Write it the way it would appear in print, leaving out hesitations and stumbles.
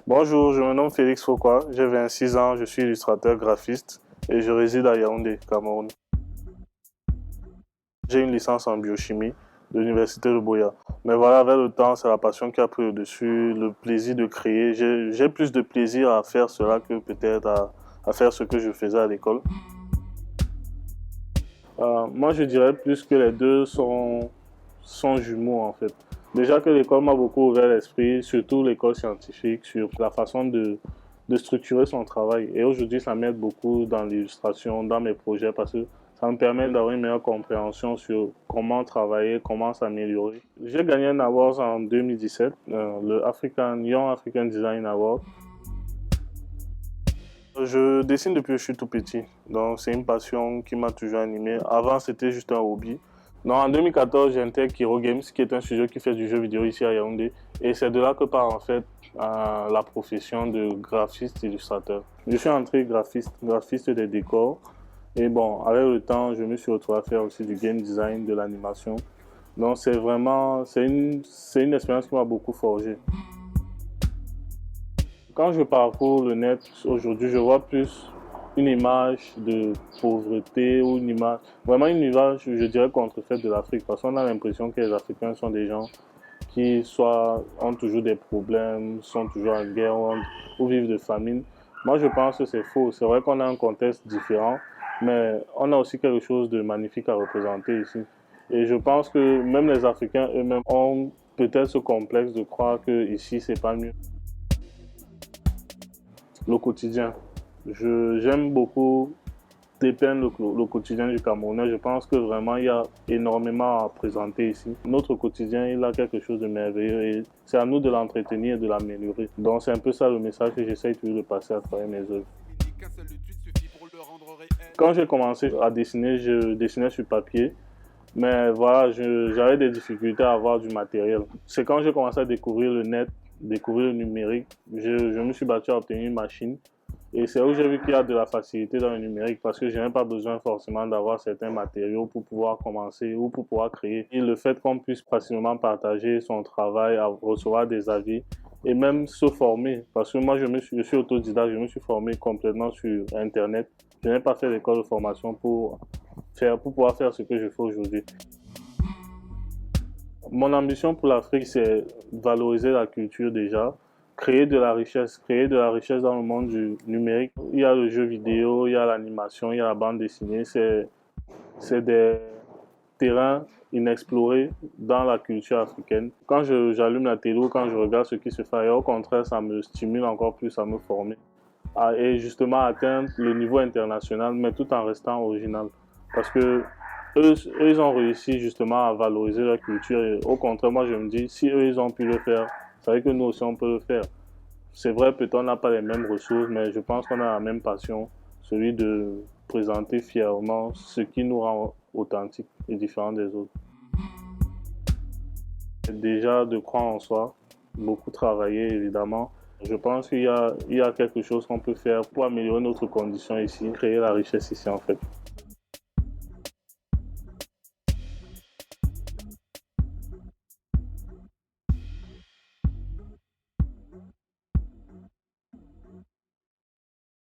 Bonjour, je me nomme Félix Foucault, j'ai 26 ans, je suis illustrateur graphiste et je réside à Yaoundé, Cameroun. J'ai une licence en biochimie de l'université de Boya. Mais voilà, avec le temps, c'est la passion qui a pris le dessus, le plaisir de créer. J'ai plus de plaisir à faire cela que peut-être à faire ce que je faisais à l'école. Moi, je dirais plus que les deux sont jumeaux en fait. Déjà que l'école m'a beaucoup ouvert l'esprit, surtout l'école scientifique, sur la façon de structurer son travail. Et aujourd'hui, ça m'aide beaucoup dans l'illustration, dans mes projets, parce que ça me permet d'avoir une meilleure compréhension sur comment travailler, comment s'améliorer. J'ai gagné un award en 2017, le Young African Design Award. Je dessine depuis que je suis tout petit, donc c'est une passion qui m'a toujours animé. Avant, c'était juste un hobby. Donc, en 2014, j'ai intégré Kiro Games, qui est un studio qui fait du jeu vidéo ici à Yaoundé. Et c'est de là que part en fait la profession de graphiste illustrateur. Je suis entré graphiste des décors. Et bon, avec le temps, je me suis retrouvé à faire aussi du game design, de l'animation. Donc c'est vraiment, c'est une expérience qui m'a beaucoup forgé. Quand je parcours le net aujourd'hui, je vois plus une image de pauvreté ou une image, vraiment une image, je dirais, contrefaite de l'Afrique. Parce qu'on a l'impression que les Africains sont des gens qui soit ont toujours des problèmes, sont toujours en guerre ou vivent de famine. Moi, je pense que c'est faux. C'est vrai qu'on a un contexte différent, mais on a aussi quelque chose de magnifique à représenter ici. Et je pense que même les Africains eux-mêmes ont peut-être ce complexe de croire que ici c'est pas mieux. Le quotidien. J'aime beaucoup dépeindre le quotidien du Camerounais. Je pense que vraiment il y a énormément à présenter ici. Notre quotidien, il a quelque chose de merveilleux et c'est à nous de l'entretenir et de l'améliorer. Donc c'est un peu ça le message que j'essaye toujours de passer à travers mes œuvres. Quand j'ai commencé à dessiner, je dessinais sur papier. Mais voilà, j'avais des difficultés à avoir du matériel. C'est quand j'ai commencé à découvrir le net, découvrir le numérique, je me suis battu à obtenir une machine. Et c'est où j'ai vu qu'il y a de la facilité dans le numérique parce que je n'ai pas besoin forcément d'avoir certains matériaux pour pouvoir commencer ou pour pouvoir créer. Et le fait qu'on puisse facilement partager son travail, recevoir des avis et même se former. Parce que moi, je suis autodidacte, je me suis formé complètement sur Internet. Je n'ai pas fait d'école de formation pour pouvoir faire ce que je fais aujourd'hui. Mon ambition pour l'Afrique, c'est valoriser la culture déjà, créer de la richesse dans le monde du numérique. Il y a le jeu vidéo, il y a l'animation, il y a la bande dessinée. C'est des terrains inexplorés dans la culture africaine. Quand j'allume la télé ou quand je regarde ce qui se fait ailleurs, au contraire, ça me stimule encore plus à me former et justement atteindre le niveau international, mais tout en restant original. Parce que ils ont réussi justement à valoriser leur culture. Et au contraire, moi, je me dis, si eux, ils ont pu le faire, ça veut dire que nous aussi, on peut le faire. C'est vrai, peut-être on n'a pas les mêmes ressources, mais je pense qu'on a la même passion, celui de présenter fièrement ce qui nous rend authentiques et différents des autres. Déjà, de croire en soi, beaucoup travailler, évidemment. Je pense il y a quelque chose qu'on peut faire pour améliorer notre condition ici, créer la richesse ici, en fait.